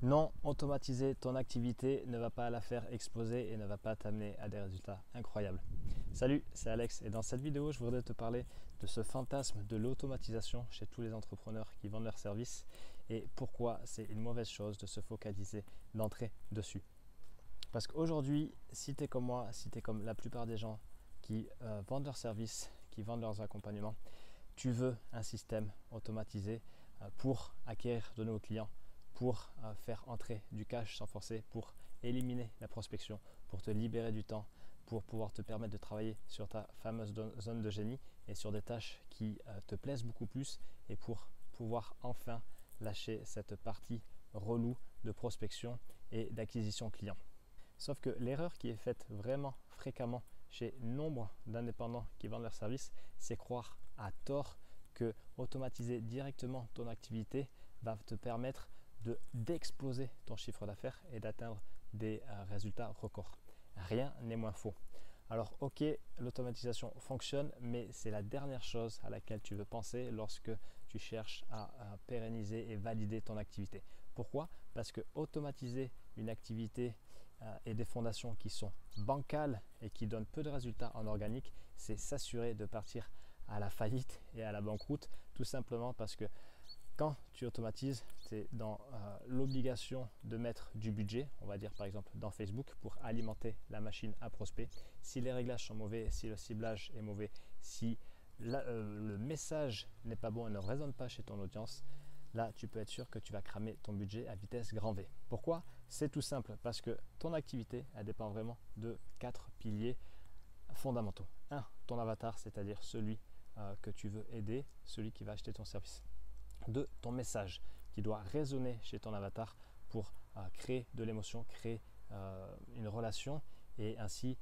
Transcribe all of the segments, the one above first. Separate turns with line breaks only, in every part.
Non, automatiser ton activité ne va pas la faire exploser et ne va pas t'amener à des résultats incroyables. Salut, c'est Alex et dans cette vidéo, je voudrais te parler de ce fantasme de l'automatisation chez tous les entrepreneurs qui vendent leurs services et pourquoi c'est une mauvaise chose de se focaliser d'entrée dessus. Parce qu'aujourd'hui, si tu es comme moi, si tu es comme la plupart des gens qui vendent leurs services, qui vendent leurs accompagnements, tu veux un système automatisé pour acquérir de nouveaux clients, pour faire entrer du cash sans forcer, pour éliminer la prospection, pour te libérer du temps, pour pouvoir te permettre de travailler sur ta fameuse zone de génie et sur des tâches qui te plaisent beaucoup plus et pour pouvoir enfin lâcher cette partie relou de prospection et d'acquisition client. Sauf que l'erreur qui est faite vraiment fréquemment chez nombre d'indépendants qui vendent leurs services, c'est croire à tort que automatiser directement ton activité va te permettre d'exploser ton chiffre d'affaires et d'atteindre des résultats records. Rien n'est moins faux. Alors ok, l'automatisation fonctionne, mais c'est la dernière chose à laquelle tu veux penser lorsque tu cherches à pérenniser et valider ton activité. Pourquoi? Parce que automatiser une activité et des fondations qui sont bancales et qui donnent peu de résultats en organique, c'est s'assurer de partir à la faillite et à la banqueroute, tout simplement parce que quand tu automatises, tu es dans l'obligation de mettre du budget, on va dire par exemple dans Facebook, pour alimenter la machine à prospect. Si les réglages sont mauvais, si le ciblage est mauvais, si le message n'est pas bon et ne résonne pas chez ton audience, là tu peux être sûr que tu vas cramer ton budget à vitesse grand V. Pourquoi? C'est tout simple, parce que ton activité, elle dépend vraiment de 4 piliers fondamentaux. 1. Ton avatar, c'est-à-dire celui que tu veux aider, celui qui va acheter ton service. 2. Ton message qui doit résonner chez ton avatar pour créer de l'émotion, créer une relation et ainsi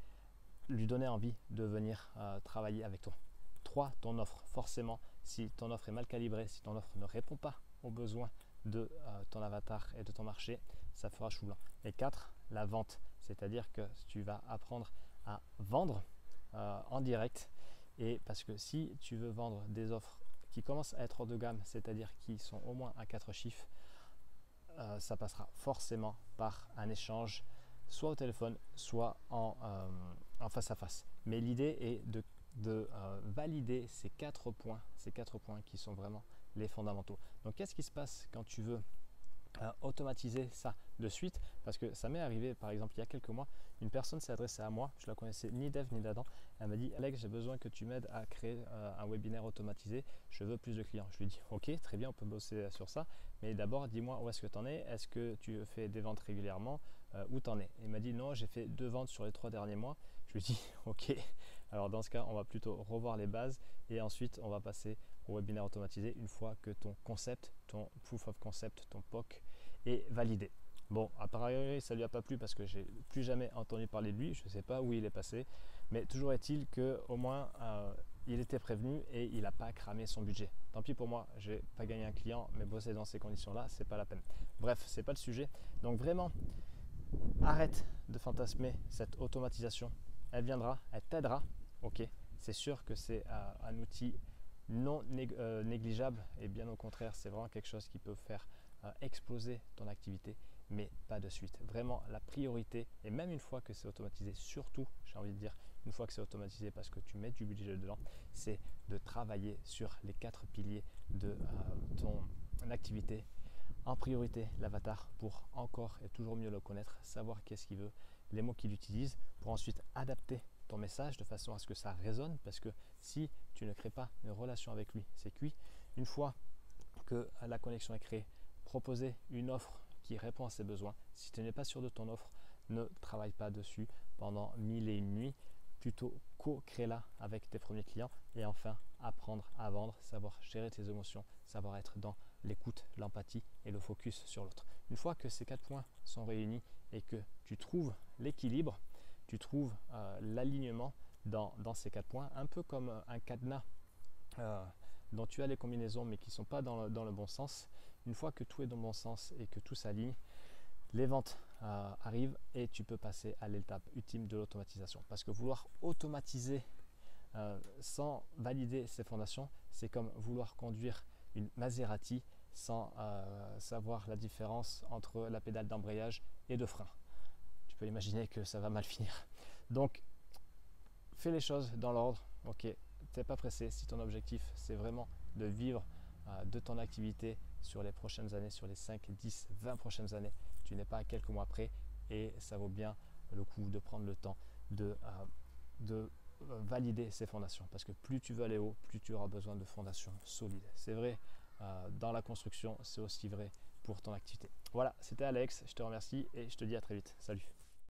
lui donner envie de venir travailler avec toi. 3. Ton offre. Forcément, si ton offre est mal calibrée, si ton offre ne répond pas aux besoins de ton avatar et de ton marché, ça fera chou blanc. Et 4. La vente, c'est-à-dire que tu vas apprendre à vendre en direct. Et parce que si tu veux vendre des offres qui commencent à être hors de gamme, c'est-à-dire qui sont au moins à 4 chiffres, ça passera forcément par un échange, soit au téléphone, soit en face à face. Mais l'idée est de valider ces 4 points qui sont vraiment les fondamentaux. Donc qu'est-ce qui se passe quand tu veux automatiser ça de suite? Parce que ça m'est arrivé par exemple il y a quelques mois, une personne s'est adressée à moi, je la connaissais ni d'Eve ni d'Adam. Elle m'a dit: Alex, j'ai besoin que tu m'aides à créer un webinaire automatisé, je veux plus de clients. Je lui ai dit: ok, très bien, on peut bosser sur ça, mais d'abord dis-moi où est-ce que tu en es, est-ce que tu fais des ventes régulièrement, où tu en es? Il m'a dit: non, j'ai fait 2 ventes sur les 3 derniers mois. Je lui ai dit: ok, alors dans ce cas on va plutôt revoir les bases et ensuite on va passer au webinaire automatisé une fois que ton concept, ton proof of concept, ton POC est validé. Bon, à priori, ça lui a pas plu parce que j'ai plus jamais entendu parler de lui. Je ne sais pas où il est passé, mais toujours est-il que au moins il était prévenu et il n'a pas cramé son budget. Tant pis pour moi, j'ai pas gagné un client, mais bosser dans ces conditions-là, c'est pas la peine. Bref, c'est pas le sujet. Donc vraiment, arrête de fantasmer cette automatisation. Elle viendra, elle t'aidera. Ok, c'est sûr que c'est un outil non négligeable et bien au contraire, c'est vraiment quelque chose qui peut faire exploser ton activité, mais pas de suite. Vraiment, la priorité, et même une fois que c'est automatisé, surtout, j'ai envie de dire, une fois que c'est automatisé parce que tu mets du budget dedans, c'est de travailler sur les 4 piliers de ton activité. En priorité, l'avatar pour encore et toujours mieux le connaître, savoir qu'est-ce qu'il veut, les mots qu'il utilise, pour ensuite adapter ton message de façon à ce que ça résonne, parce que si tu ne crées pas une relation avec lui, c'est cuit. Une fois que la connexion est créée, proposer une offre qui répond à ses besoins. Si tu n'es pas sûr de ton offre, ne travaille pas dessus pendant 1001 nuits. Plutôt co-crée-la avec tes premiers clients et enfin apprendre à vendre, savoir gérer tes émotions, savoir être dans l'écoute, l'empathie et le focus sur l'autre. Une fois que ces 4 points sont réunis et que tu trouves l'équilibre, tu trouves l'alignement dans ces 4 points, un peu comme un cadenas dont tu as les combinaisons mais qui ne sont pas dans le bon sens. Une fois que tout est dans le bon sens et que tout s'aligne, les ventes arrivent et tu peux passer à l'étape ultime de l'automatisation. Parce que vouloir automatiser sans valider ses fondations, c'est comme vouloir conduire une Maserati sans savoir la différence entre la pédale d'embrayage et de frein. Tu peux imaginer que ça va mal finir. Donc, fais les choses dans l'ordre. Ok, t'es pas pressé. Si ton objectif, c'est vraiment de vivre de ton activité sur les prochaines années, sur les 5, 10, 20 prochaines années, tu n'es pas à quelques mois près et ça vaut bien le coup de prendre le temps de valider ces fondations, parce que plus tu veux aller haut, plus tu auras besoin de fondations solides. C'est vrai dans la construction, c'est aussi vrai pour ton activité. Voilà, c'était Alex, je te remercie et je te dis à très vite. Salut.